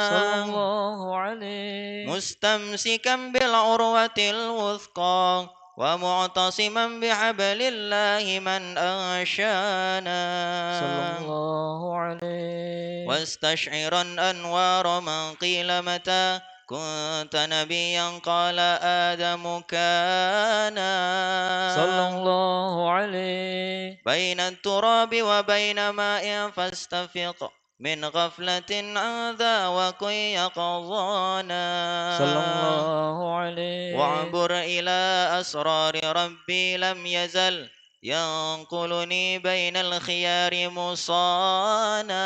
صلى الله عليه مستمسكا بالعروة الوثقى ومعتصما بحبل الله من أنشانا صلى الله عليه واستشعرا أنوار من قيل متى كنت نبيا قال آدم كانا صلى الله عليه بين التراب وبين ماء فاستفق من غفلة عن ذا وكن يقظانا صلى الله عليه واعبر إلى أسرار ربي لم يزل ينقلني بين الخيار مصانا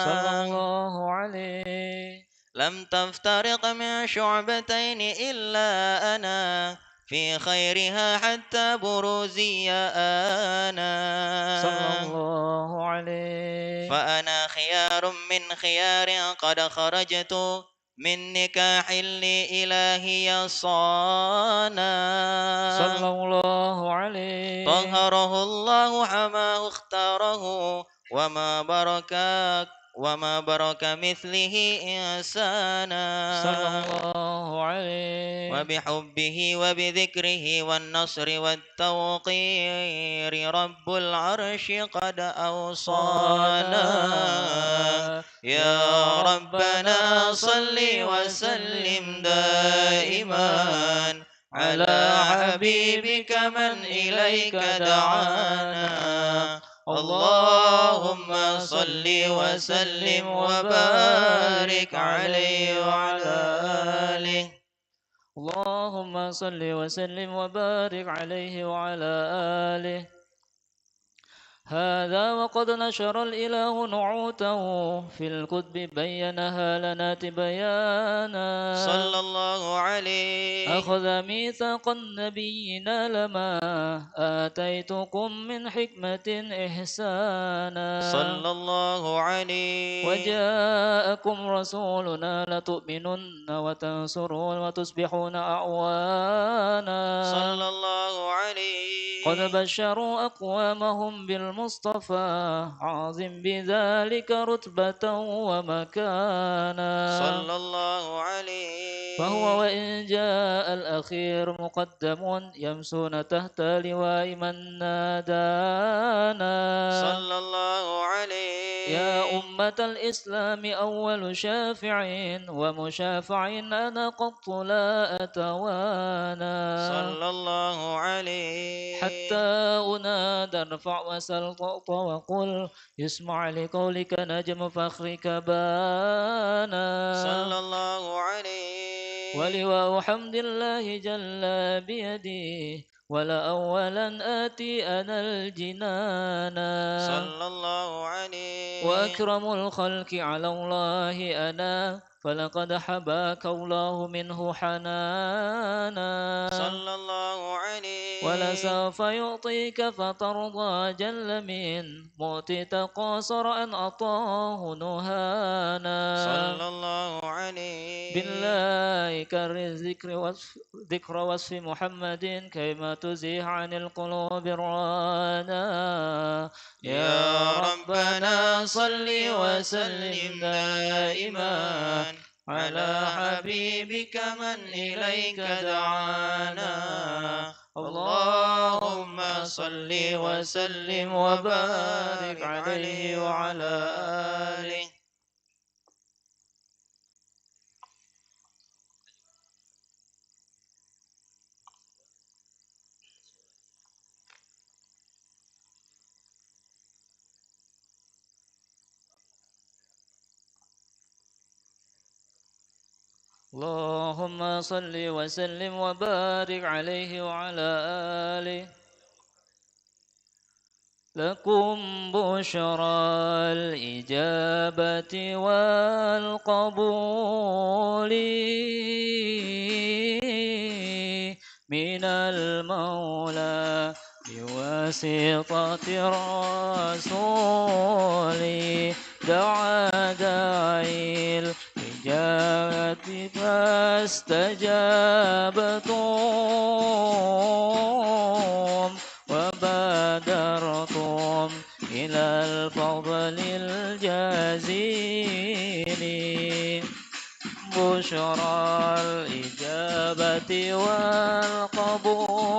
صلى الله عليه لم تفترق من شعبتين إلا أنا في خيرها حتى بروزي أنا صلى الله عليه فأنا خيار من خيار قد خرجت من نكاح لإلهي صانا صلى الله عليه طهره الله حماه اختاره وما برك مثله إنسانا صلى الله عليه وبحبه وبذكره والنصر والتوقير رب العرش قد أوصانا يا ربنا صل وسلم دائما على حبيبك من إليك دعانا اللهم صل وسلم وبارك عليه وعلى آله اللهم صل وسلم وبارك عليه وعلى آله هذا وقد نشر الإله نعوته في الكتب بينها لنا تبيانا صلى الله عليه أخذ ميثاق النبيين لما آتيتكم من حكمة إحسانا صلى الله عليه وجاءكم رسولنا لتؤمنن وتنصرون وتصبحون أعوانا صلى الله عليه قد بشروا أقوامهم بالمصطفى عظم بذلك رتبة ومكانا صلى الله عليه فهو وإن جاء الأخير مقدم يمسون تحت لواء من نادانا صلى الله عليه يا أمة الإسلام أول شافع ومشافع أنا قط لا أتوانا صلى الله عليه حتى أنادى ارفع وسل طأط وقل يسمع لقولك نجم فخرك بانا صلى الله عليه ولواء حمد الله جل بيدي ولا أولا آتي أنا الجنانا صلى الله عليه وأكرم الخلق على الله أنا فلقد حباك الله منه حنانا صلى الله عليه ولسوف يعطيك فترضى جل من موت تقاصر أن أطاه نهانا صلى الله عليه بالله كر ذكر وصف محمد كيما تزيح عن القلوب الرانا يا ربنا صل وسلم دائما على حبيبك من إليك دعانا اللهم صل وسلم وبارك عليه وعلى آله اللهم صل وسلم وبارك عليه وعلى آله لكم بشرى الإجابة والقبول من المولى بواسطة الرسول دعا داعي الإجابة فاستجابتم وبادرتم إلى الفضل الجزيل بشرى الإجابة والقبول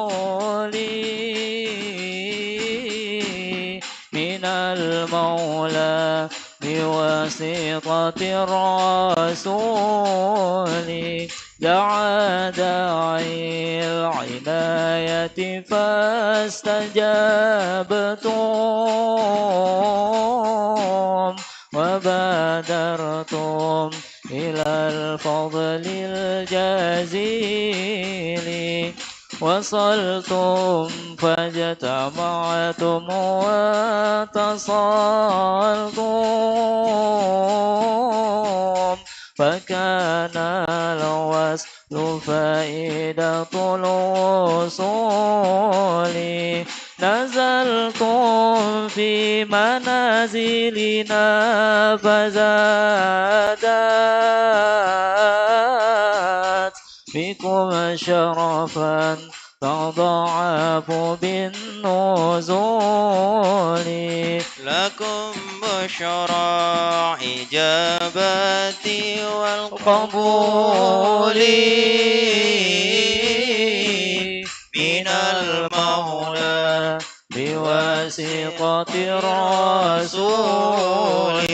من المولى بواسطة الرسول. دعا داعي العناية فاستجبتم وبادرتم إلى الفضل الجزيل. وصلتم فاجتمعتم واتصلتم فكان الوصل فائدة الوصول. نزلتم في منازلنا فزادت بكم شرفا تضاعف بالنزول. لكم بشرى إجابتي والقبول من المولى بواسطة الرسول.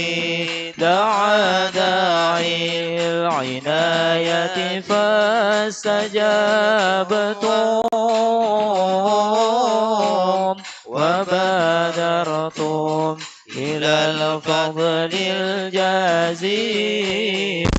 دعا داعي العناية فاستجبتم وبادرتم إلى الفضل الجزيل.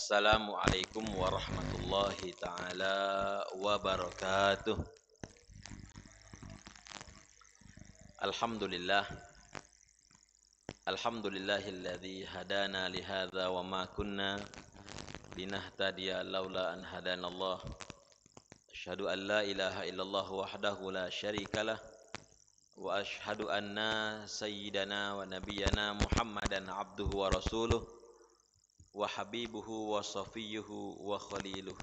Assalamualaikum warahmatullahi taala wabarakatuh. Alhamdulillah. Alhamdulillahilladzi hadana li hadza wa ma kunna linahtadiya laula an hadanallah. Asyhadu an la ilaha illallah wahdahu la syarikalah wa asyhadu anna sayyidana wa nabiyyana Muhammadan abduhu wa rasuluh wa habibuhu wa safiyuhu wa khaliluh.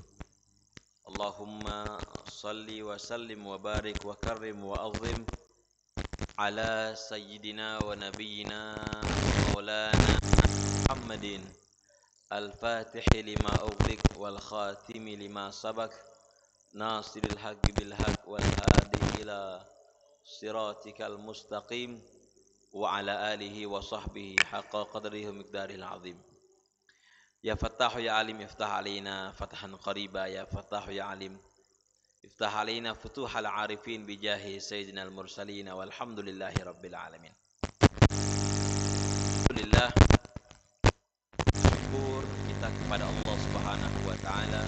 Allahumma salli wa sallim wa barik wa karrim wa azim ala sayyidina wa nabiyyina maulana Muhammadin al-fatihi lima ughliq wal khatimi lima sabaq nasiril haqqi bil haqq wal hadi ila siratikal mustaqim wa ala alihi wa sahbihi haqqa qadrihi wa miqdarihil azim. Ya Fattahu ya Alim iftah alaina fathan qariba ya Fattahu ya Alim iftah alaina futuhal arifin bijahi sayyidina al-mursalin walhamdulillahi rabbil alamin. Alhamdulillah, syukur kita kepada Allah Subhanahu wa taala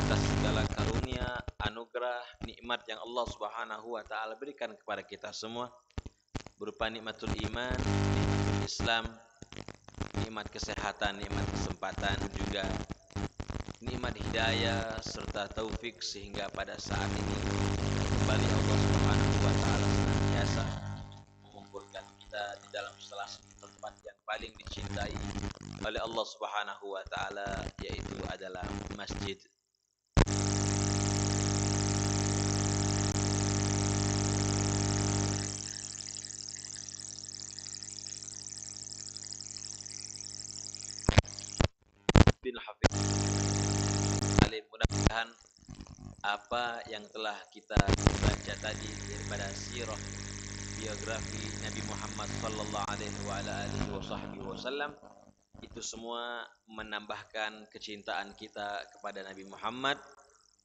atas segala karunia, anugerah, nikmat yang Allah Subhanahu wa taala berikan kepada kita semua berupa nikmatul iman, nikmatul Islam, nikmat kesehatan, nikmat kesempatan, juga nikmat hidayah serta taufik sehingga pada saat ini kembali Allah Subhanahu wa taala senantiasa mengumpulkan kita di dalam salah satu tempat yang paling dicintai oleh Allah Subhanahu wa taala, yaitu adalah masjid. Bin Hafiz Alim, mudah-mudahan apa yang telah kita baca tadi daripada sirah biografi Nabi Muhammad sallallahu alaihi wasallam itu semua menambahkan kecintaan kita kepada Nabi Muhammad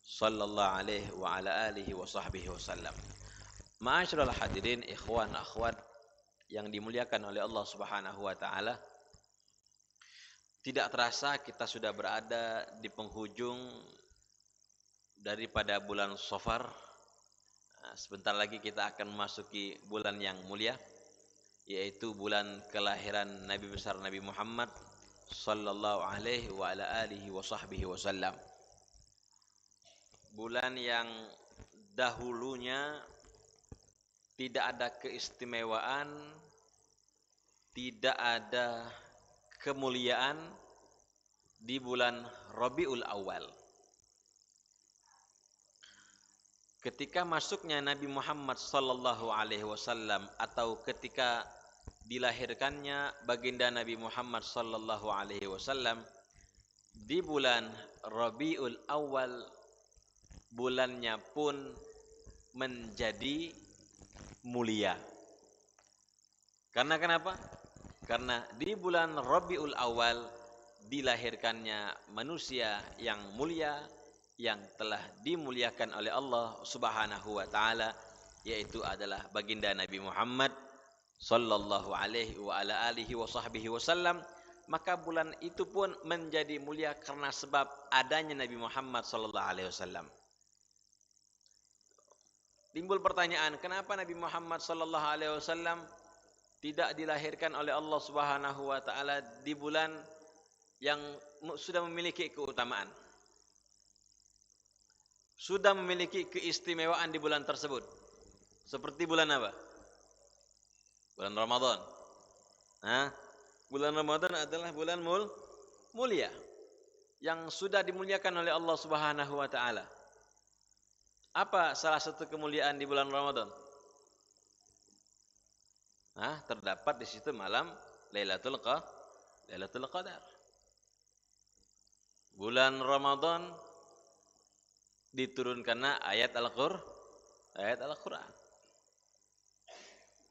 sallallahu alaihi wasallam. Ma'asyiral hadirin, ikhwan akhwat yang dimuliakan oleh Allah Subhanahu wa taala, tidak terasa kita sudah berada di penghujung daripada bulan Safar. Sebentar lagi kita akan memasuki bulan yang mulia, yaitu bulan kelahiran Nabi besar Nabi Muhammad sallallahu alaihi wasallam. Bulan yang dahulunya tidak ada keistimewaan, tidak ada kemuliaan di bulan Rabiul Awal. Ketika masuknya Nabi Muhammad sallallahu alaihi wasallam atau ketika dilahirkannya baginda Nabi Muhammad sallallahu alaihi wasallam di bulan Rabiul Awal, bulannya pun menjadi mulia. Karena kenapa? Karena di bulan Rabiul Awal dilahirkannya manusia yang mulia, yang telah dimuliakan oleh Allah Subhanahu wa taala, yaitu adalah baginda Nabi Muhammad sallallahu alaihi wasallam. Maka bulan itu pun menjadi mulia karena sebab adanya Nabi Muhammad sallallahu alaihi wasallam. Timbul pertanyaan, kenapa Nabi Muhammad sallallahu alaihi wasallam tidak dilahirkan oleh Allah Subhanahu wa taala di bulan yang sudah memiliki keutamaan, sudah memiliki keistimewaan di bulan tersebut? Seperti bulan apa? Bulan Ramadan. Bulan Ramadan adalah bulan mulia yang sudah dimuliakan oleh Allah Subhanahu wa taala. Apa salah satu kemuliaan di bulan Ramadan? Terdapat di situ malam Lailatul Qadar. Bulan Ramadan diturunkannya ayat Al-Qur'an.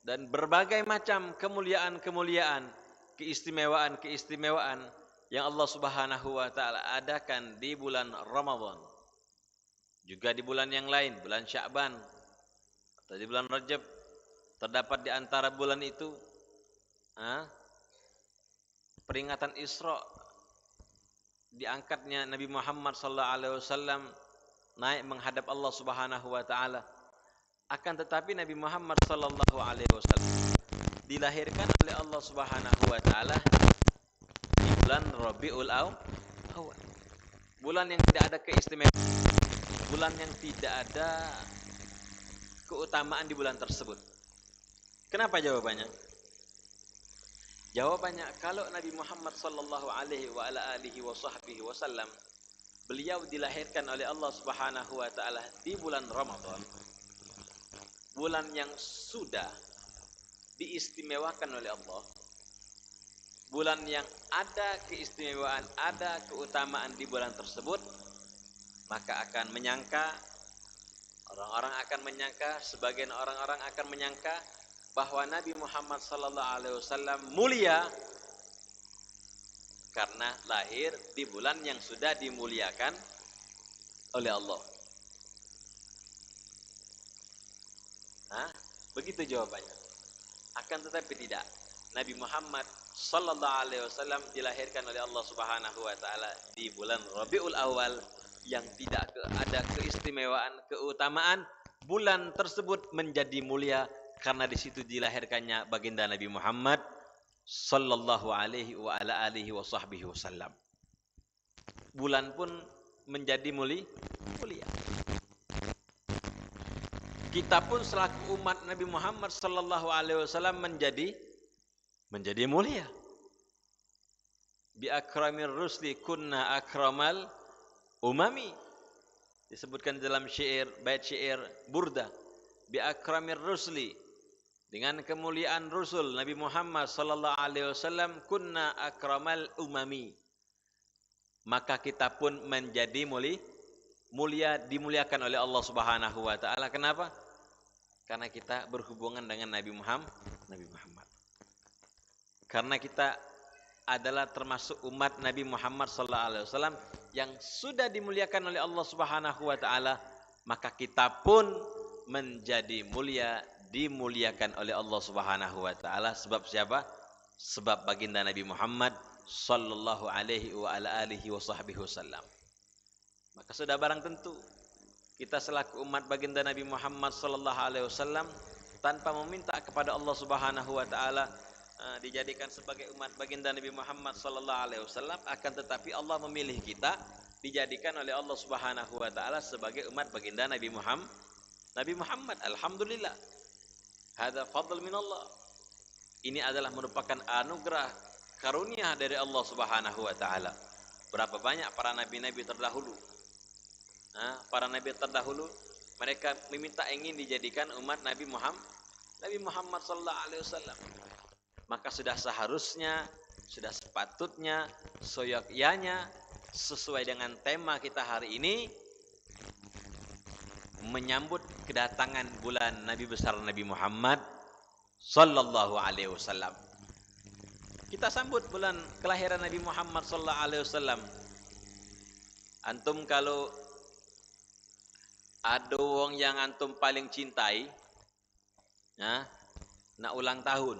Dan berbagai macam kemuliaan-kemuliaan, keistimewaan yang Allah Subhanahu wa taala adakan di bulan Ramadan. Juga di bulan yang lain, bulan Sya'ban atau di bulan Rajab, terdapat di antara bulan itu peringatan Isra diangkatnya Nabi Muhammad sallallahu alaihi wasallam naik menghadap Allah Subhanahu wa taala. Akan tetapi Nabi Muhammad sallallahu alaihi wasallam dilahirkan oleh Allah Subhanahu wa taala di bulan Rabiul Awal. Bulan yang tidak ada keistimewaan, bulan yang tidak ada keutamaan di bulan tersebut. Kenapa jawabannya? Jawabannya, kalau Nabi Muhammad sallallahu alaihi wa ala alihi wa sahbihi wasallam beliau dilahirkan oleh Allah Subhanahu wa taala di bulan Ramadan, bulan yang sudah diistimewakan oleh Allah, bulan yang ada keistimewaan, ada keutamaan di bulan tersebut, maka akan menyangka, orang-orang akan menyangka, sebagian orang-orang akan menyangka bahwa Nabi Muhammad sallallahu alaihi wasallam mulia karena lahir di bulan yang sudah dimuliakan oleh Allah. Nah, begitu jawabannya. Akan tetapi tidak. Nabi Muhammad sallallahu alaihi wasallam dilahirkan oleh Allah Subhanahu wa taala di bulan Rabiul Awal yang tidak ada keistimewaan, keutamaan. Bulan tersebut menjadi mulia karena di situ dilahirkannya baginda Nabi Muhammad sallallahu alaihi wa ala alihi wa sahbihi wasallam. Bulan pun menjadi mulia. Kita pun selaku umat Nabi Muhammad sallallahu alaihi wasallam menjadi mulia. Bi akramir rusli kunna akramal umami. Disebutkan dalam bait syair Burda. Bi akramir rusli, dengan kemuliaan Rasul Nabi Muhammad sallallahu alaihi wasallam, kunna akramal umami, maka kita pun menjadi mulia, dimuliakan oleh Allah Subhanahu wa taala. Kenapa? Karena kita berhubungan dengan Nabi Muhammad. Karena kita adalah termasuk umat Nabi Muhammad sallallahu alaihi wasallam yang sudah dimuliakan oleh Allah Subhanahu wa taala, maka kita pun menjadi mulia, dimuliakan oleh Allah Subhanahu wa taala. Sebab siapa? Sebab baginda Nabi Muhammad sallallahu alaihi wa ala alihi wa sahbihi wasallam. Maka sudah barang tentu kita selaku umat baginda Nabi Muhammad sallallahu alaihi wasallam tanpa meminta kepada Allah Subhanahu wa taala dijadikan sebagai umat baginda Nabi Muhammad sallallahu alaihi wasallam, akan tetapi Allah memilih kita dijadikan oleh Allah Subhanahu wa taala sebagai umat baginda Nabi Muhammad. Alhamdulillah. Hadza fadl min Allah. Ini adalah merupakan anugerah, karunia dari Allah Subhanahu wa taala. Berapa banyak para nabi-nabi terdahulu. Para nabi terdahulu mereka meminta ingin dijadikan umat Nabi Muhammad sallallahu alaihi wasallam. Maka sudah seharusnya, sudah sepatutnya, seyogyanya, sesuai dengan tema kita hari ini, menyambut kedatangan bulan Nabi besar Nabi Muhammad sallallahu alaihi wasallam. Kita sambut bulan kelahiran Nabi Muhammad sallallahu alaihi wasallam. Antum kalau ada wong yang antum paling cintai, nak ulang tahun.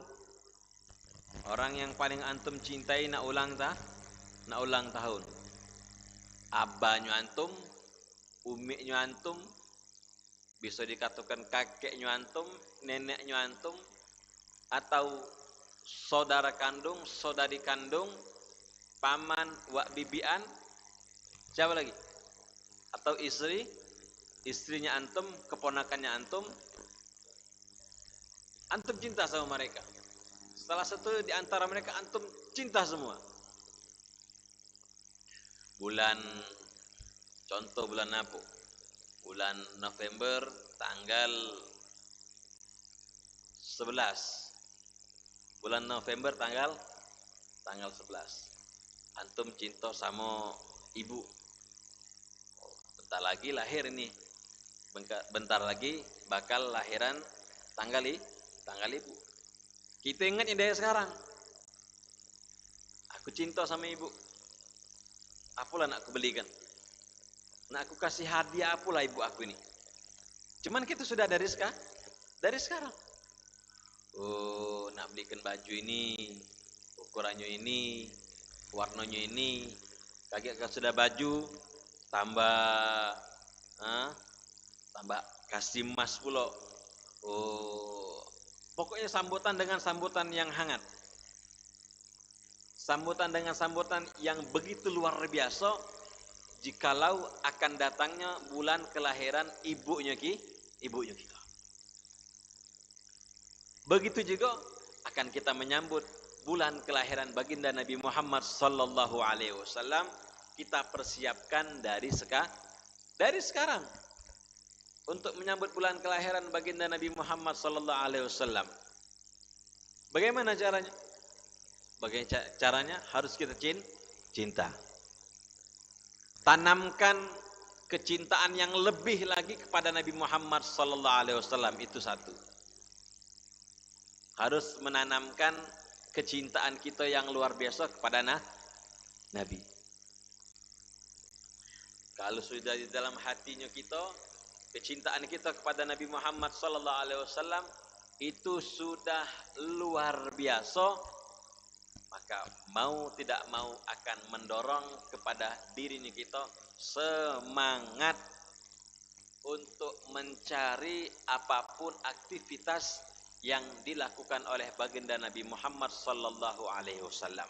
Orang yang paling antum cintai nak ulang tahun. Abahnya antum, umiknya antum, bisa dikatakan kakeknya antum, neneknya antum, atau saudara kandung, saudari kandung, paman, wak bibian, siapa lagi? Atau istrinya antum, keponakannya antum cinta sama mereka. Salah satu di antara mereka antum cinta semua. Contoh bulan apa? Bulan November tanggal 11. Bulan November tanggal 11. Antum cinta sama ibu. Bentar lagi lahir ini. Bentar lagi bakal lahiran tanggal ibu. Kita ingatnya dari sekarang. Aku cinta sama ibu. Apalah nak aku belikan? Nak aku kasih hadiah apalah ibu aku ini? Cuman kita sudah dari sekarang. Oh, nak belikan baju ini, ukurannya ini, warnanya ini, Kaget kalau sudah baju tambah tambah kasih emas pula. Oh, pokoknya sambutan dengan sambutan yang hangat. Sambutan dengan sambutan yang begitu luar biasa jikalau akan datangnya bulan kelahiran ibunya kita. Begitu juga akan kita menyambut bulan kelahiran baginda Nabi Muhammad sallallahu alaihi wasallam. Kita persiapkan dari sekarang untuk menyambut bulan kelahiran baginda Nabi Muhammad sallallahu alaihi wasallam. Bagaimana caranya? Bagaimana caranya? Harus kita cinta. Tanamkan kecintaan yang lebih lagi kepada Nabi Muhammad sallallahu alaihi wasallam, itu satu. Harus menanamkan kecintaan kita yang luar biasa kepada Nabi. Kalau sudah di dalam hatinya kita, kecintaan kita kepada Nabi Muhammad sallallahu alaihi wasallam itu sudah luar biasa, maka mau tidak mau akan mendorong kepada dirinya kita semangat untuk mencari apapun aktivitas yang dilakukan oleh baginda Nabi Muhammad sallallahu alaihi wasallam.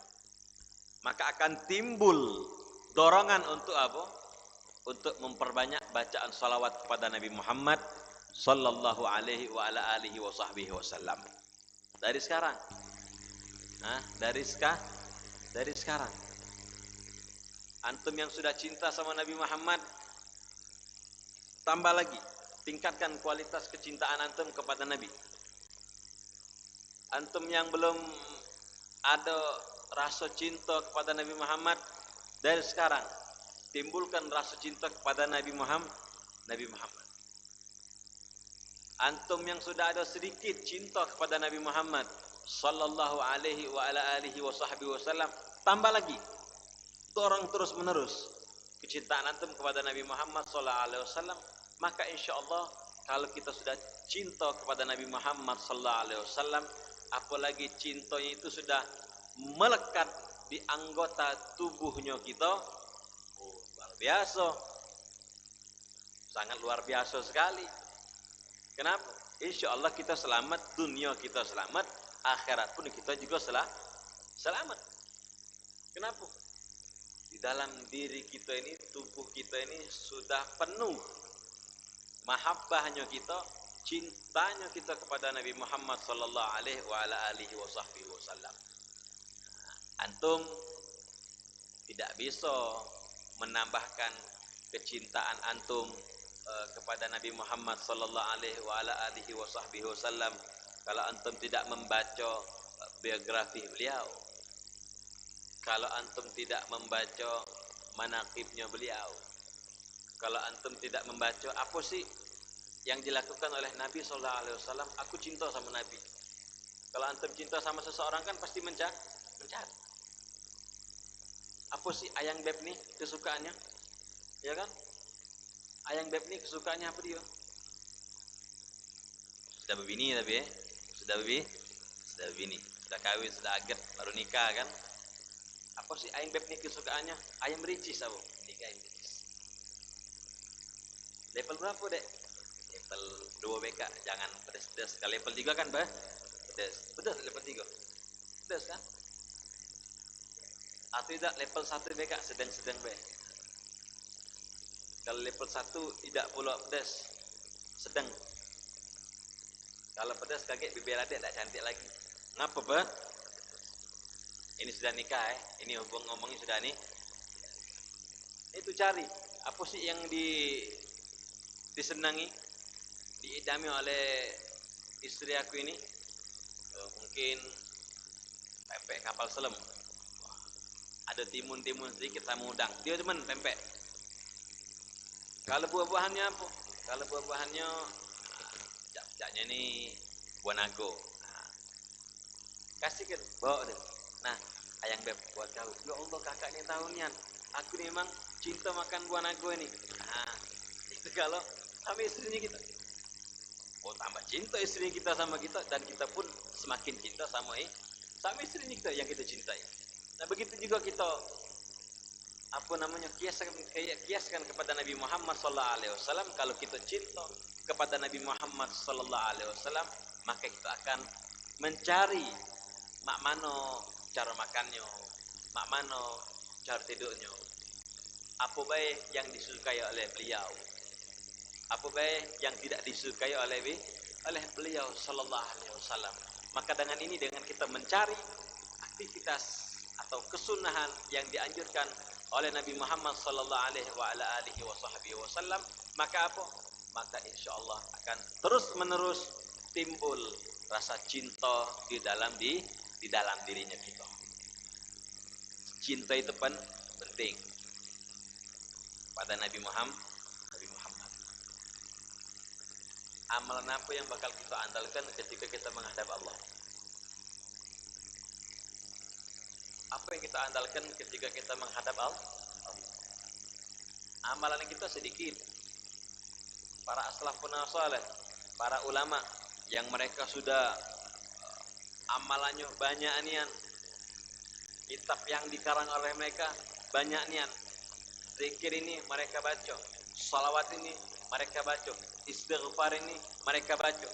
Maka akan timbul dorongan untuk apa? Untuk memperbanyak bacaan salawat kepada Nabi Muhammad sallallahu alaihi wa ala alihi wa sahbihi wasallam. Dari sekarang. Dari sekarang. Antum yang sudah cinta sama Nabi Muhammad, tambah lagi, tingkatkan kualitas kecintaan antum kepada Nabi. Antum yang belum ada rasa cinta kepada Nabi Muhammad, dari sekarang timbulkan rasa cinta kepada Nabi Muhammad. Antum yang sudah ada sedikit cinta kepada Nabi Muhammad sallallahu alaihi wa ala alihi wa sahbihi wasallam, tambah lagi, dorong terus menerus kecintaan antum kepada Nabi Muhammad sallallahu alaihi wasallam. Maka insyaallah kalau kita sudah cinta kepada Nabi Muhammad sallallahu alaihi wasallam, apalagi cintanya itu sudah melekat di anggota tubuhnya kita, luar biasa, sangat luar biasa sekali. Kenapa? Insyaallah kita selamat, dunia kita selamat, akhirat pun kita juga selamat. Kenapa? Di dalam diri kita ini, tubuh kita ini sudah penuh mahabbahnya kita, cintanya kita kepada Nabi Muhammad sallallahu alaihi wa ala alihi wa sahbihi wasallam. Antum tidak bisa menambahkan kecintaan antum kepada Nabi Muhammad sallallahu alaihi wa ala alihi wa sahbihi wasallam kalau antum tidak membaca biografi beliau, kalau antum tidak membaca manaqibnya beliau, kalau antum tidak membaca apa sih yang dilakukan oleh Nabi sallallahu alaihi wasallam. Aku cinta sama Nabi. Kalau antum cinta sama seseorang kan pasti mencari apa sih ayang beb nih kesukaannya, ya kan? Ayang beb nih kesukaannya apa dia? Sudah berbini tapi sudah berbini, sudah kawin, sudah agak, baru nikah kan? Apa sih ayang beb nih kesukaannya? Ayam ricis apa? Nikah ayam ricis. Level berapa dek? Level 2 BK, jangan pedas-pedas. Kalau level 3 kan pedas level 3 pedas kan? Atau tidak level 1 BK sedang-sedang be. Kalau level 1 tidak pula pedas, sedang. Kalau pedas kaget bibir adik tak cantik lagi. Ngapa be? Ini sudah nikah ini ngomongnya sudah nih. Itu cari apa sih yang disenangi, diidami oleh istri aku ini. Mungkin pempek kapal selam. Ada timun-timun sedikit sama udang. Dia teman pempek. Kalau buah-buahannya apa? Kalau buah-buahannya jaknya ini buah nago. Kasihkan, bawa deh. Nah, ayang beb buat kau. Ya Allah, kakak ini tahunian. Aku nih memang cinta makan buah nago ini. Nah, itu kalau sama istrinya kita. Oh, tambah cinta istrinya kita sama kita, dan kita pun semakin cinta sama istrinya kita yang kita cintai. Nah, begitu juga kita kiaskan kepada Nabi Muhammad sallallahu alaihi wasallam. Kalau kita cinta kepada Nabi Muhammad sallallahu alaihi wasallam, maka kita akan mencari mak mano cara makannya, mak mano cara tidurnya, apa baik yang disukai oleh beliau, apa baik yang tidak disukai oleh beliau sallallahu alaihi wasallam. Maka dengan ini, dengan kita mencari aktivitas atau kesunahan yang dianjurkan oleh Nabi Muhammad sallallahu alaihi wasallam, maka apa? Maka insyaallah akan terus-menerus timbul rasa cinta di dalam dirinya kita. Cinta itu penting pada Nabi Muhammad. Amalan apa yang bakal kita andalkan ketika kita menghadap Allah? Apa yang kita andalkan ketika kita menghadap Allah? Amalan kita sedikit. Para aslafun saleh, para ulama yang mereka sudah amalannya banyak nian, kitab yang dikarang oleh mereka banyak nian, zikir ini mereka baca, salawat ini mereka baca, istighfar ini mereka baca,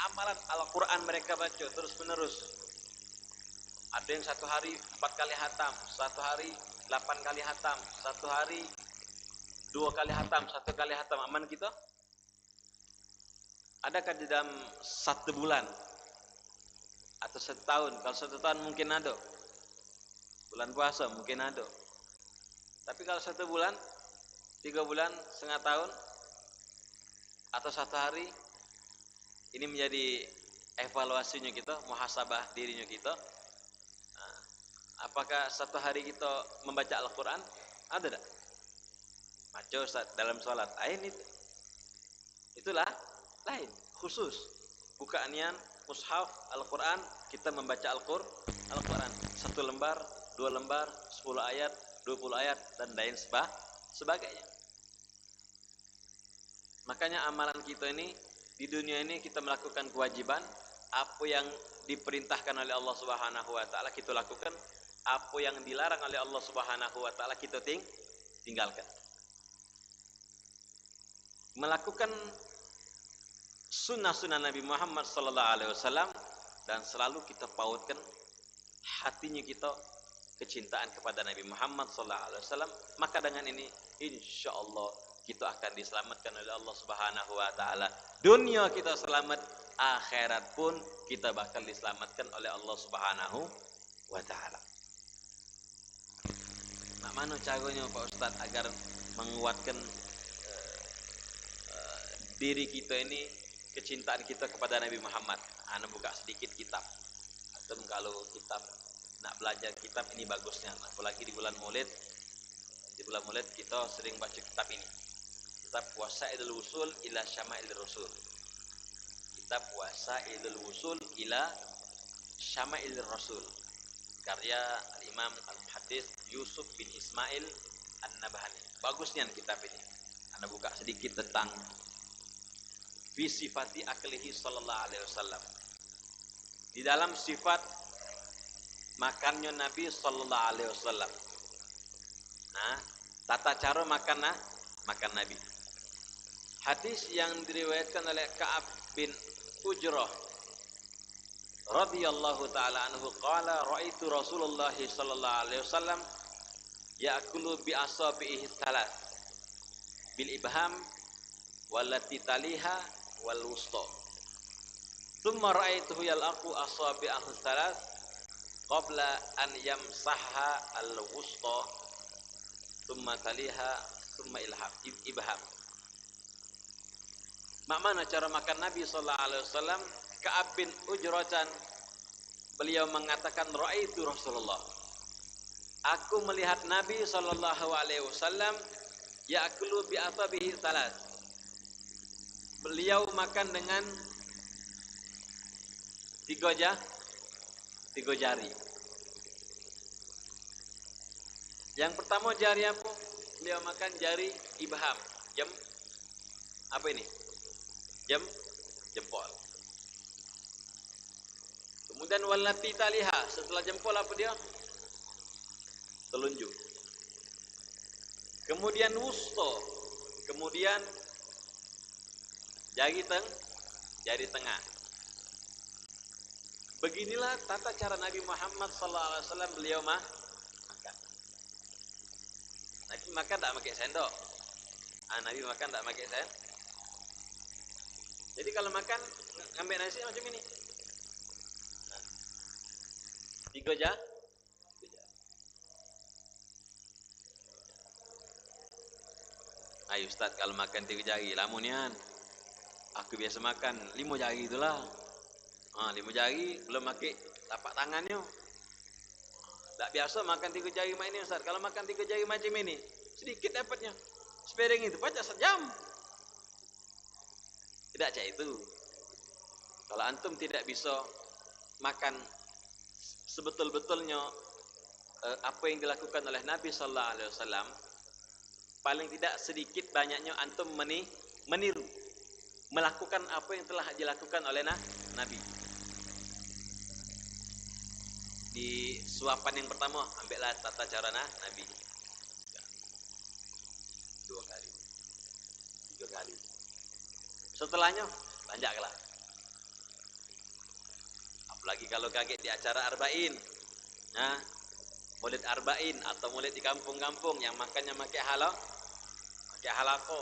amalan Al-Quran mereka baca terus menerus. Ada yang satu hari 4 kali hatam, satu hari 8 kali hatam, satu hari 2 kali hatam, 1 kali hatam. Aman kita? Adakah di dalam 1 bulan atau 1 tahun? Kalau 1 tahun mungkin ada, bulan puasa mungkin ada. Tapi kalau 1 bulan, 3 bulan, setengah tahun, atau 1 hari, ini menjadi evaluasinya kita, muhasabah dirinya kita. Nah, apakah 1 hari kita membaca Al-Quran? Ada tak? Baca Ustaz dalam sholat. Ini itulah lain, khusus. Bukaanian mushaf Al-Quran, kita membaca Al-Quran 1 lembar, 2 lembar, 10 ayat, 20 ayat, dan lain sebagainya. Makanya amalan kita ini di dunia ini, kita melakukan kewajiban. Apa yang diperintahkan oleh Allah Subhanahu wa taala kita lakukan, apa yang dilarang oleh Allah Subhanahu wa taala kita tinggalkan. Melakukan sunnah-sunnah Nabi Muhammad sallallahu alaihi wasallam, dan selalu kita pautkan hatinya kita kecintaan kepada Nabi Muhammad sallallahu alaihi wasallam. Maka dengan ini insyaallah kita akan diselamatkan oleh Allah Subhanahu wa taala. Dunia kita selamat, akhirat pun kita bakal diselamatkan oleh Allah Subhanahu wa taala. Nah, mana caranya Pak Ustaz agar menguatkan diri kita ini, kecintaan kita kepada Nabi Muhammad? Ana buka sedikit kitab. Atau kalau kitab nak belajar kitab ini bagusnya, apalagi di bulan Maulid. Di bulan Maulid kita sering baca kitab ini. Kitab Wasailul Wusul ila Syama'il Rasul. Kitab Wasailul Wusul ila Syama'il Rasul. Karya Al-Imam Al-Muhaddits Yusuf bin Ismail An-Nabhani. Bagusnya kitab ini. Ana buka sedikit tentang fi sifati aklihi sallallahu alaihi wasallam. Di dalam sifat makannya Nabi sallallahu alaihi wasallam. Nah, tata cara makan Nabi. Hadis yang diriwayatkan oleh Ka'ab bin Ujrah radhiyallahu taala anhu qala raaitu Rasulullah sallallahu alaihi wasallam ya'kulu bi asabihi thalath bil ibham wallati taliha wal wusta. Thumma ra'aituhu yal'aqu asabi'ahu thalath qabla an yamsahha al wusta thumma taliha thumma ibham. Mana cara makan Nabi sallallahu alaihi wasallam? Ka'ab bin Ujratan beliau mengatakan raaitu Rasulullah, aku melihat Nabi sallallahu alaihi wasallam ya'kulu bi asabihi thalath. Beliau makan dengan 3 jari. Yang pertama jari apa? Beliau makan jari ibham. Apa ini? Jempol. Kemudian walati taliha, setelah jempol apa dia? Telunjuk. kemudian wusto, kemudian jari tengah. Beginilah tata cara Nabi Muhammad SAW beliau makan. Nabi makan tak pakai sendok. Nabi makan tak pakai sendok. Jadi kalau makan ngambil nasi macam ini. Tiga jari. Ayo Ustaz, kalau makan 3 jari lamunian. Aku biasa makan 5 jari itulah. 5 jari belum pakai tapak tangannya. Tak biasa makan 3 jari macam ini Ustaz. Kalau makan 3 jari macam ini, sedikit dapatnya. Sepiring itu pacak sejam. Tidak cak itu. Kalau antum tidak bisa makan sebetul-betulnya apa yang dilakukan oleh Nabi sallallahu alaihi wasallam, paling tidak sedikit banyaknya antum meniru, melakukan apa yang telah dilakukan oleh Nabi. Di suapan yang pertama, ambillah tata cara Nabi. 2 kali, 3 kali. Setelahnya tanjaklah. Apalagi kalau kaget di acara arba'in, maulid arba'in atau maulid di kampung-kampung yang makannya pakai halako.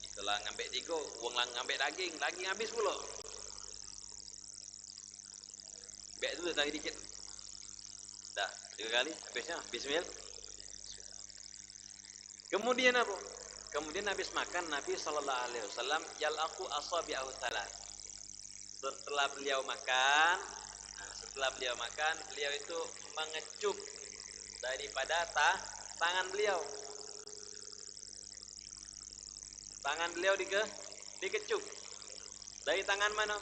Itulah ngambil 3, uang lang ngambil daging habis pula. Bek dulu tadi dikit. Dah, 3 kali habisnya bismillah. Kemudian apa? Kemudian habis makan Nabi sallallahu alaihi wasallam yalaqu asabi'ahu thalath. Setelah beliau makan, beliau itu mengecup daripada tangan beliau. Tangan beliau dikecup. Dari tangan mana?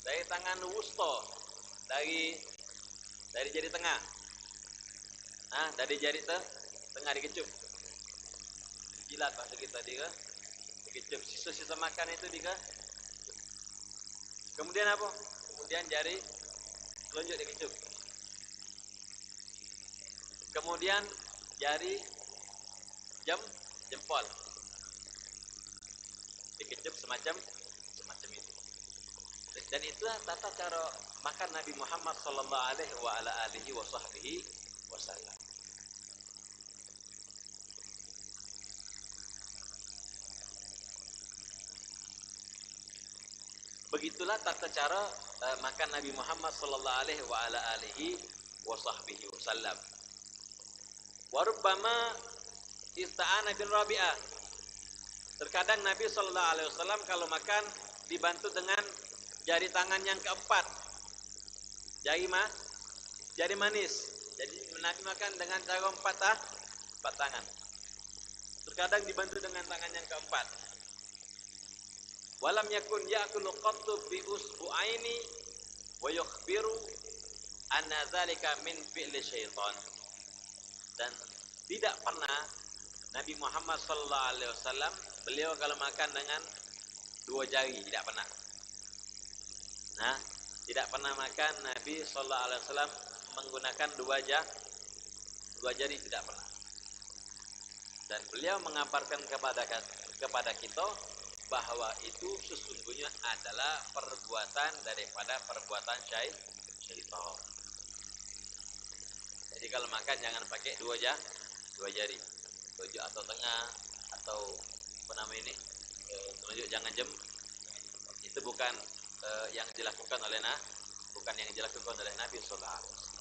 Dari tangan wusta. Dari jari tengah. Dari jari tengah dikecup. Jilat bahasa kita dikecup. Sisa-sisa makan itu kemudian apa? Kemudian jari telunjuk dikecup. Kemudian jari jempol dikecup semacam itu. Dan itulah tata cara makan Nabi Muhammad sallallahu alaihi wasallam. Begitulah tata cara makan Nabi Muhammad sallallahu alaihi wasallam. Wa rubbama ista'ana bil rabi'ah. Terkadang Nabi sallallahu alaihi wasallam kalau makan dibantu dengan jari tangan yang keempat. Jari manis. Jadi Nabi makan dengan cara 4 tangan. Terkadang dibantu dengan tangan yang keempat. Walam yakun ya'kulu qattu bi usbu'aini wa yukhbiru anna dzalika min fi'li syaitan. Dan tidak pernah Nabi Muhammad sallallahu alaihi wasallam beliau kalau makan dengan 2 jari, tidak pernah. Tidak pernah makan Nabi sallallahu alaihi wasallam menggunakan 2 jari, tidak pernah. Dan beliau mengabarkan kepada kita bahwa itu sesungguhnya adalah perbuatan daripada perbuatan syaitan. Jadi kalau makan jangan pakai 2 jari, telunjuk atau tengah atau apa namanya ini, telunjuk jangan itu bukan yang dilakukan oleh Nabi sallallahu alaihi wasallam.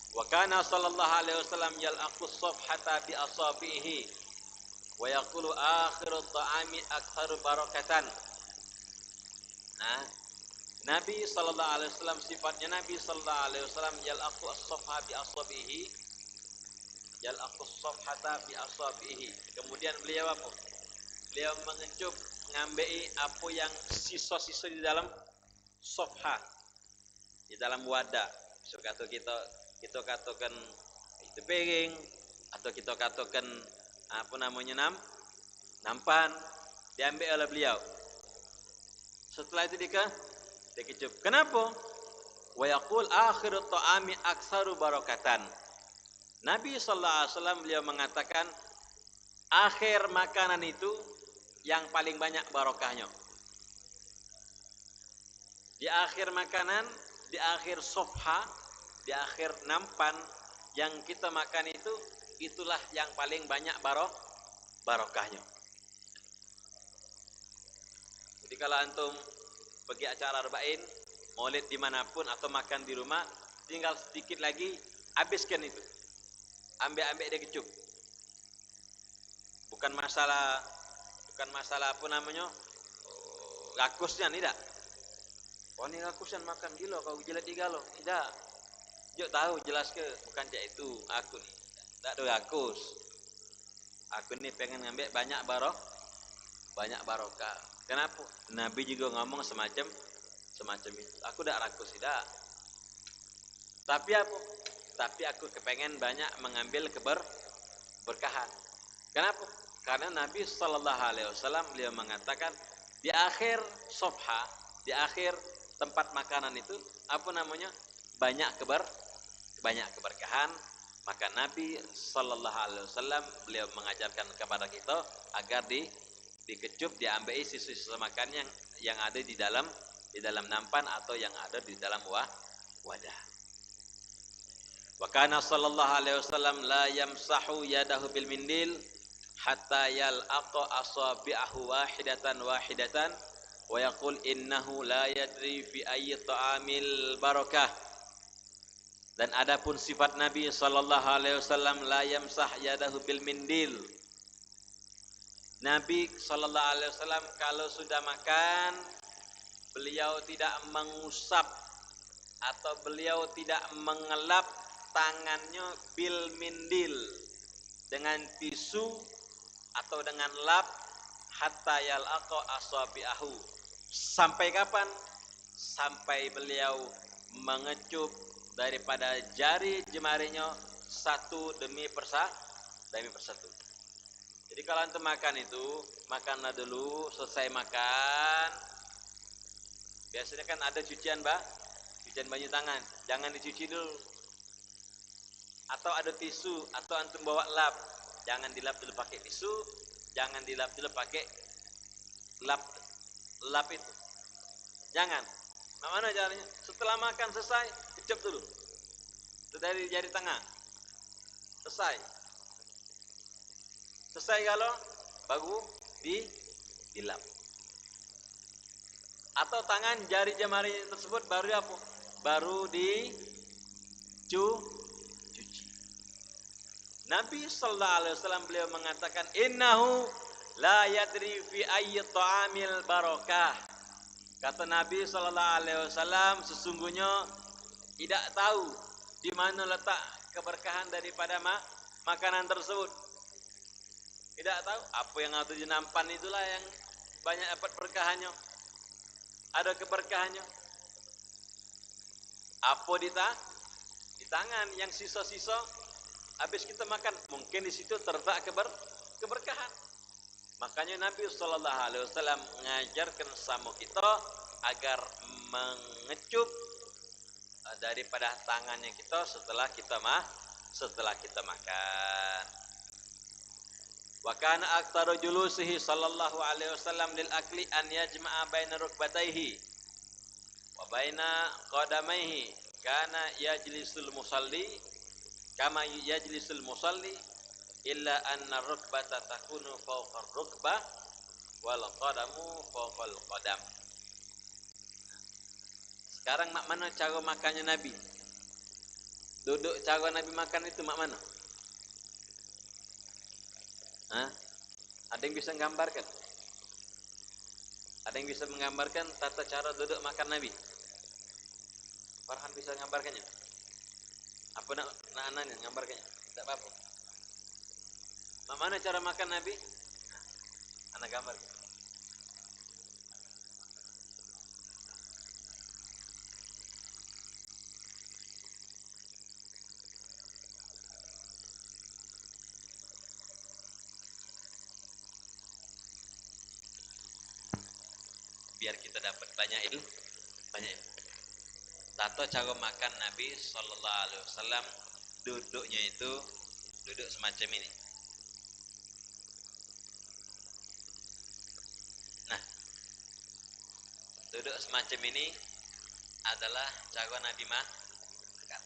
Wa kana sallallahu alaihi wasallam yal'aqu as-safhata bi asabihi wa yaqulu akhiru ta'ami aktsaru barakatan. Nabi sallallahu alaihi wasallam, sifatnya Nabi sallallahu alaihi wasallam yal'aqu as-safha bi asabihi, yal'aqu as-safhata bi asabihi. Kemudian beliau apa? Beliau mengecup, ngambil apa yang sisa-sisa di dalam safha, di dalam wadah. So kita katakan itu piring atau kita katakan apa namanya nampan, diambil oleh beliau. Setelah itu dikecup. Kenapa? Wa yaqul akhiru ta'ami aktsaru barakatan. Nabi sallallahu alaihi wasallam beliau mengatakan akhir makanan itu yang paling banyak barokahnya. Di akhir makanan, di akhir sofha, di akhir nampan yang kita makan itu, itulah yang paling banyak barokahnya. Jadi kalau antum pergi acara arba'in, maulid dimanapun atau makan di rumah, tinggal sedikit lagi habiskan itu. Ambil dia kecup. Bukan masalah apa namanya, rakusnya tidak. Oh ini rakusan makan gila kau jelat tiga lo. Tidak. Jok tahu jelas ke bukan cak itu aku nih. Tak ada rakus. Aku nih pengen ngambil banyak barokah. Kenapa? Nabi juga ngomong semacam itu. Aku tak rakus tidak. Tapi apa? Tapi aku kepengen banyak mengambil keberkahan. Kenapa? Karena Nabi sallallahu alaihi wasallam beliau mengatakan di akhir sofha, di akhir tempat makanan itu apa namanya? banyak keberkahan. Maka Nabi sallallahu alaihi wasallam beliau mengajarkan kepada kita agar dikecup, diambil sisa-sisa makan yang ada di dalam nampan atau yang ada di dalam wadah. Wa kana sallallahu alaihi wasallam la yamsahu yadahu bil mindil hatta yalqa asabi'ahu wahidatan wa yaqul innahu la yadri fi ayyi ta'amil barakah. Dan adapun sifat Nabi sallallahu alaihi wasallam la yamsah yadahu bil mindil. Nabi sallallahu alaihi wasallam kalau sudah makan, beliau tidak mengusap atau beliau tidak mengelap tangannya bil mindil dengan tisu atau dengan lap hatta yalqa asabi'ahu. Sampai kapan? Sampai beliau mengecup daripada jari jemarinya satu demi persatu. Jadi kalau antum makan itu, makanlah dulu, selesai makan. Biasanya kan ada cucian baju tangan, jangan dicuci dulu. Atau ada tisu, atau antum bawa lap, jangan dilap dulu pakai tisu, jangan dilap dulu pakai lap itu. Jangan. Mana caranya? Setelah makan selesai, kecup dulu. Dari jari tengah. Selesai kalau baru dilap. Atau tangan jari jemari tersebut baru apa? Baru dicuci. Nabi sallallahu alaihi wasallam beliau mengatakan innahu la yadri fi ayyi ta'amil barakah. Kata Nabi sallallahu alaihi wasallam sesungguhnya tidak tahu di mana letak keberkahan daripada makanan tersebut. Tidak tahu apa yang ada di nampan itulah yang banyak dapat berkahannya. Ada keberkahannya. Apa di tangan yang sisa-sisa habis kita makan, mungkin di situ terletak keberkahan. Makanya Nabi sallallahu alaihi wasallam mengajarkan sama kita agar mengecup daripada tangannya kita setelah kita makan. Wa kana aktaru julusihi sallallahu alaihi wasallam lil akli an yajma'a baina rukbatayhi wa baina qadamaihi. Kana yajlisul musalli kama yajlisul musalli illa anna rukbata takunu fawqa rukbah wal qadamu fawqal qadam. Sekarang mak mana cara makannya Nabi? Duduk cara Nabi makan itu mak mana? Ada yang bisa menggambarkan? Ada yang bisa menggambarkan tata cara duduk makan Nabi? Farhan bisa menggambarkannya? Apa nak anaknya menggambarkannya? Tak apa-apa. Mana cara makan Nabi? Anak gambar. Biar kita dapat banyak ilmu. Tato cara makan Nabi sallallahu alaihi wasallam duduknya itu duduk semacam ini. Nah, duduk semacam ini adalah cara Nabi makan.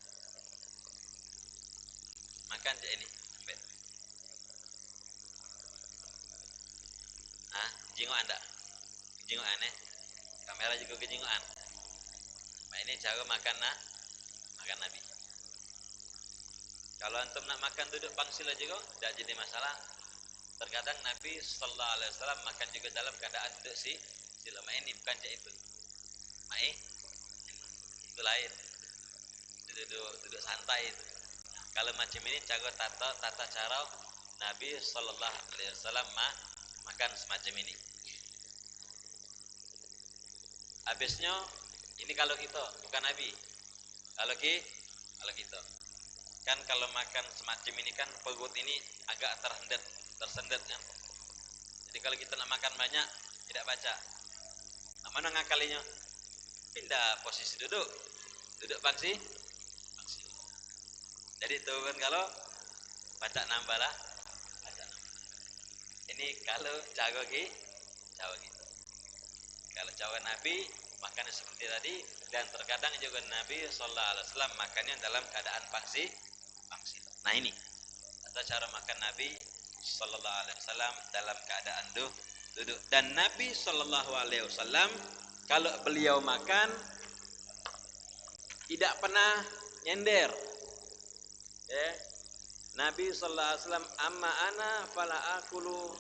Makan kayak ini. Ah, jengok anda, jengok aneh. Kamera juga kejengokan. Nah, ini cara makan makan Nabi. Kalau antum nak makan duduk pangsil aja kok, tidak jadi masalah. Terkadang Nabi Sallallahu Alaihi Wasallam makan juga dalam keadaan duduk sila. Ini bukan cak itu. Itu lain. Duduk santai itu. Nah, kalau macam ini cara tata cara Nabi Sallallahu Alaihi Wasallam makan semacam ini. Habisnya ini kalau kita bukan Nabi. Kalau kita kan kalau makan semacam ini kan perut ini agak tersendat kan. Jadi kalau kita nak makan banyak tidak baca. Nah, mana ngakalinya? Pindah posisi duduk bangsi. Jadi itu kan kalau baca nambah lah. Ini kalau cara gitu. Kalau cara Nabi makannya seperti tadi, dan terkadang juga Nabi Sallallahu Alaihi Wasallam makannya dalam keadaan pangsi. Nah ini atau cara makan Nabi Sallallahu Alaihi Wasallam dalam keadaan duduk. Dan Nabi Sallallahu Alaihi Wasallam kalau beliau makan tidak pernah nyender. Ya. Nabi Sallallahu Alaihi Wasallam amma ana fala akulu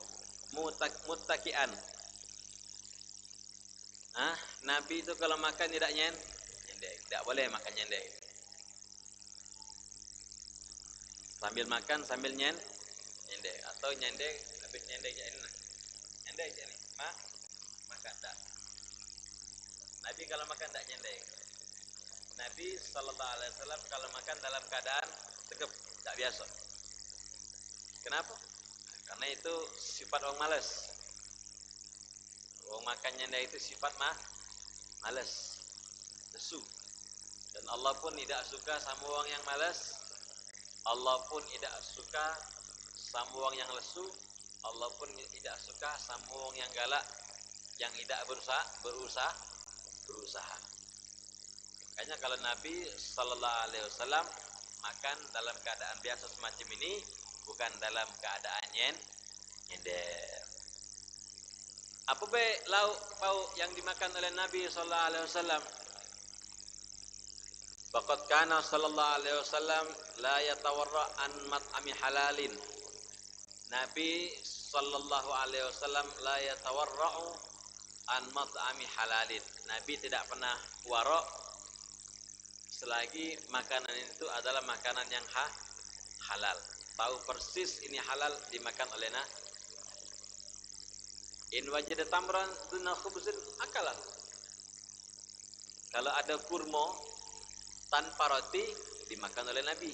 muttaki'an. Nabi itu kalau makan tidak nyendek, tidak boleh makan nyendek. Sambil makan sambil nyendek atau nyendek habis nyendek ya ini. Nyendek ya ini. Makan tak. Nabi kalau makan tak nyendek. Nabi Sallallahu Alaihi Wasallam kalau makan dalam keadaan tegap, tak biasa. Kenapa? Karena itu sifat orang malas. Orang makan nyendek itu sifat malas, lesu. Dan Allah pun tidak suka sama orang yang malas. Allah pun tidak suka sama orang yang lesu. Allah pun tidak suka sama orang yang galak, yang tidak berusaha. Makanya kalau Nabi Sallallahu Alaihi Wasallam makan dalam keadaan biasa semacam ini, bukan dalam keadaan nyender. Apa be lauk pauk yang dimakan oleh Nabi Sallallahu Alaihi Wasallam? Faqad kana Sallallahu Alaihi Wasallam la yatawarra an mat'ami halalin. Nabi Sallallahu Alaihi Wasallam la yatawarra'u an mat'ami halalin. Nabi tidak pernah wara' selagi makanan itu adalah makanan yang halal. Tahu persis ini halal dimakan oleh in wajada tamran duna khubzin akalah. Kalau ada kurma tanpa roti dimakan oleh Nabi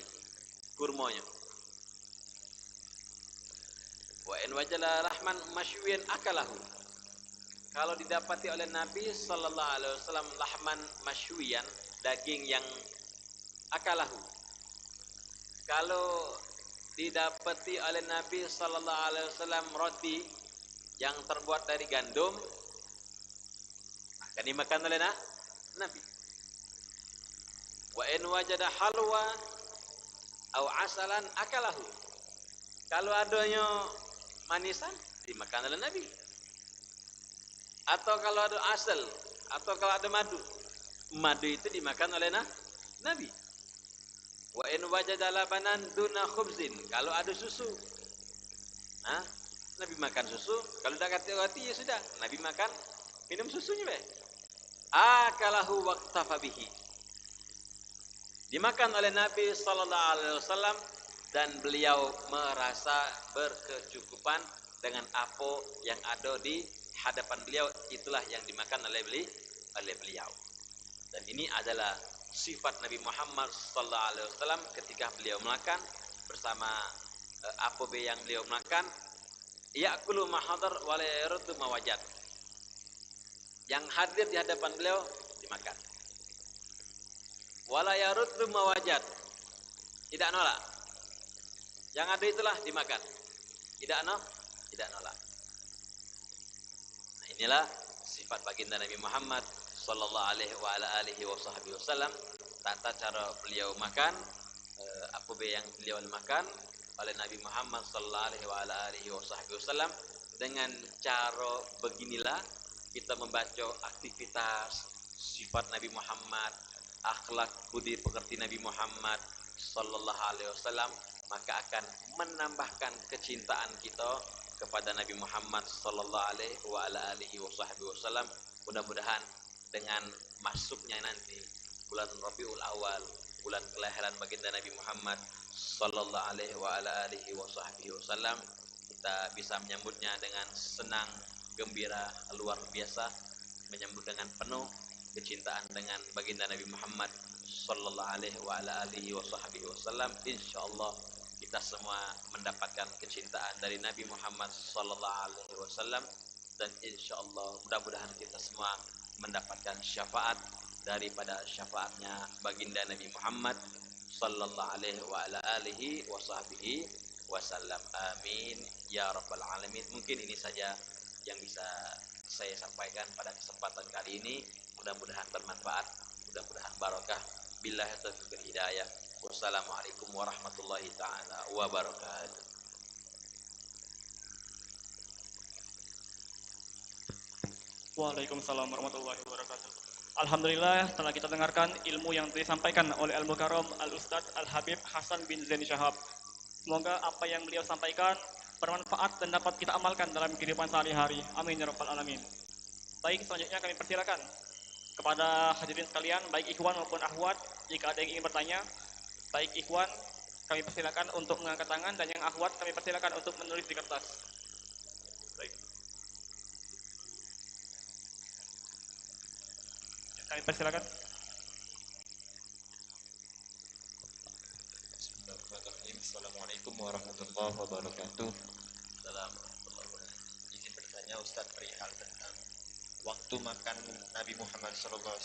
kurmanya. Wa in wajada rahman masywiyan akalahu. Kalau didapati oleh Nabi Sallallahu Alaihi Wasallam lahman masywiyan, daging yang akalahu. Kalau didapati oleh Nabi Sallallahu Alaihi Wasallam roti yang terbuat dari gandum, akan dimakan oleh Nabi. Wa in wajada halwa au asalan akalahu. Kalau adanya manisan dimakan oleh Nabi. Atau kalau ada asal, atau kalau ada madu itu dimakan oleh Nabi. Wa in wajada labanan duna khubzin. Kalau ada susu, Nabi makan susu. Kalau dah kata roti ya sudah, Nabi makan minum susunya be. Akalahu waqtafa bihi. Dimakan oleh Nabi Sallallahu Alaihi Wasallam dan beliau merasa berkecukupan dengan apa yang ada di hadapan beliau. Itulah yang dimakan oleh beliau. Dan ini adalah sifat Nabi Muhammad Sallallahu Alaihi Wasallam ketika beliau makan bersama apa yang beliau makan. Ya'kulu mahadar wa la yaruddu mawajad. Yang hadir di hadapan beliau dimakan. Wa la yaruddu mawajad. tidak nolak. Yang ada itulah dimakan. Tidak tidak nolak. Nah, inilah sifat baginda Nabi Muhammad sallallahu alaihi wasallam. Tata cara beliau makan, apa yang beliau makan oleh Nabi Muhammad sallallahu alaihi wasallam. Dengan cara beginilah kita membaca aktivitas sifat Nabi Muhammad, akhlak budi pekerti Nabi Muhammad sallallahu alaihi wasallam, maka akan menambahkan kecintaan kita kepada Nabi Muhammad sallallahu alaihi wasallam. Mudah-mudahan dengan masuknya nanti bulan Rabiul Awal, bulan kelahiran baginda Nabi Muhammad sallallahu alaihi wasallam, kita bisa menyambutnya dengan senang, gembira, luar biasa, menyambut dengan penuh kecintaan dengan baginda Nabi Muhammad sallallahu alaihi wasallam. Insyaallah kita semua mendapatkan kecintaan dari Nabi Muhammad sallallahu alaihi wasallam, dan insyaallah mudah-mudahan kita semua mendapatkan syafaat daripada syafaatnya baginda Nabi Muhammad sallallahu alaihi wasallam. Amin ya rabbal alamin. Mungkin ini saja yang bisa saya sampaikan pada kesempatan kali ini. Mudah-mudahan bermanfaat, mudah-mudahan barokah. Billahi taufiq wal hidayah. Wassalamualaikum warahmatullahi taala wabarakatuh. Waalaikumsalam warahmatullahi wabarakatuh. Alhamdulillah telah kita dengarkan ilmu yang disampaikan oleh Al-Mukarram Al-Ustadz Al-Habib Hasan bin Zain Shahab. Semoga apa yang beliau sampaikan bermanfaat dan dapat kita amalkan dalam kehidupan sehari-hari. Amin ya rabbal alamin. Baik, selanjutnya kami persilakan kepada hadirin sekalian, baik ikhwan maupun akhwat, jika ada yang ingin bertanya. Baik ikhwan, kami persilakan untuk mengangkat tangan, dan yang akhwat kami persilakan untuk menulis di kertas. Baik. Kami persilakan. Bismillahirrahmanirrahim. Assalamualaikum warahmatullahi wabarakatuh. Izin bertanya Ustaz perihal tentang waktu makan Nabi Muhammad SAW.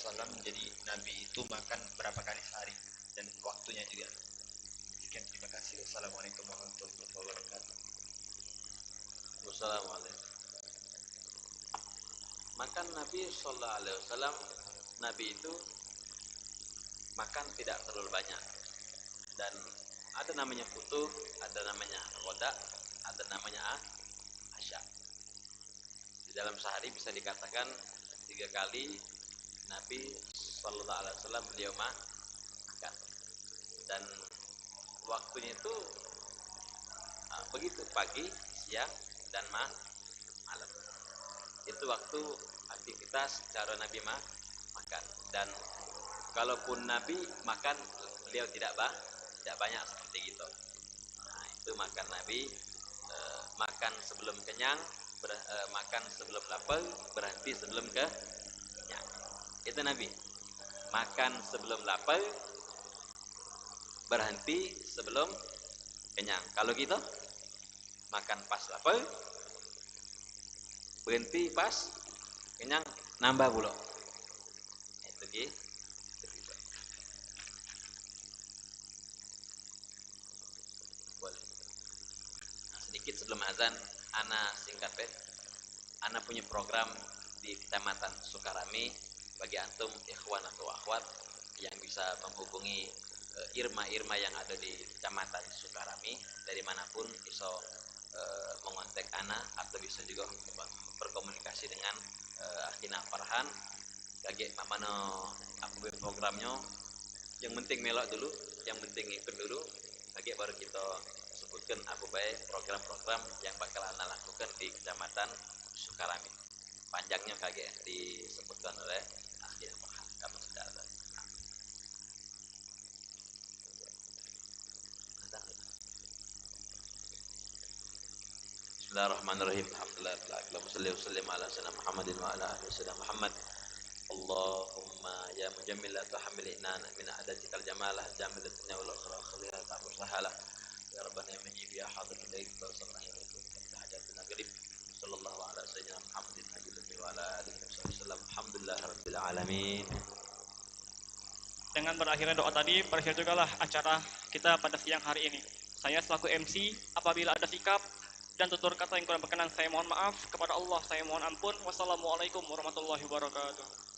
Jadi Nabi itu makan berapa kali sehari dan waktunya juga. Sekian, terima kasih. Wassalamualaikum warahmatullahi wabarakatuh. Wassalamualaikum. Makan Nabi sallallahu alaihi wasallam, Nabi itu makan tidak terlalu banyak, dan ada namanya futuh, ada namanya roda, ada namanya asya. Di dalam sehari bisa dikatakan 3 kali Nabi sallallahu alaihi wasallam beliau makan, dan waktunya itu begitu, pagi, siang, dan malam. Itu waktu aktivitas cara Nabi makan. Dan kalaupun Nabi makan, beliau tidak banyak seperti itu. Nah, itu makan Nabi, makan sebelum kenyang, makan sebelum lapar, berhenti sebelum kenyang. Itu Nabi. Makan sebelum lapar, berhenti sebelum kenyang. Kalau gitu, makan pas lapar, berhenti pas kenyang, nambah pula. Itu gitu. Boleh. Nah, sedikit sebelum azan, ana singkat ana punya program di Kecamatan Sukarami bagi antum ikhwan atau akhwat yang bisa menghubungi irma-irma yang ada di Kecamatan Sukarami dari manapun, bisa mengontak ana atau bisa juga berkomunikasi dengan Akina Farhan bagi mana aku programnya. Yang penting melok dulu, yang penting ikut dulu, bagi baru kita sebutkan apa baik program-program yang bakal ana lakukan di Kecamatan Sukarami. Panjangnya kagak disebutkan oleh Akina Farhan, kamu sudah ada. Bismillahirrahmanirrahim. Alhamdulillah. Allahumma shalli wa sallim ala sayyidina Muhammadin wa ala alihi sayyidina Muhammad. Allahumma ya mujammil la tuhammilna min adatikal jamalah jamilatna wal akhirah ta'mur sahala. Ya rabbana ya mujib ya hadir ilaik wa sallallahu alaihi wa hajatuna qarib. Sallallahu ala sayyidina Muhammadin wa ala alihi wasallam. Alhamdulillah rabbil alamin. Dengan berakhirnya doa tadi, berakhir juga lah acara kita pada siang hari ini. Saya selaku MC, apabila ada sikap dan tutur kata yang kurang berkenan, saya mohon maaf. Kepada Allah, saya mohon ampun. Wassalamualaikum warahmatullahi wabarakatuh.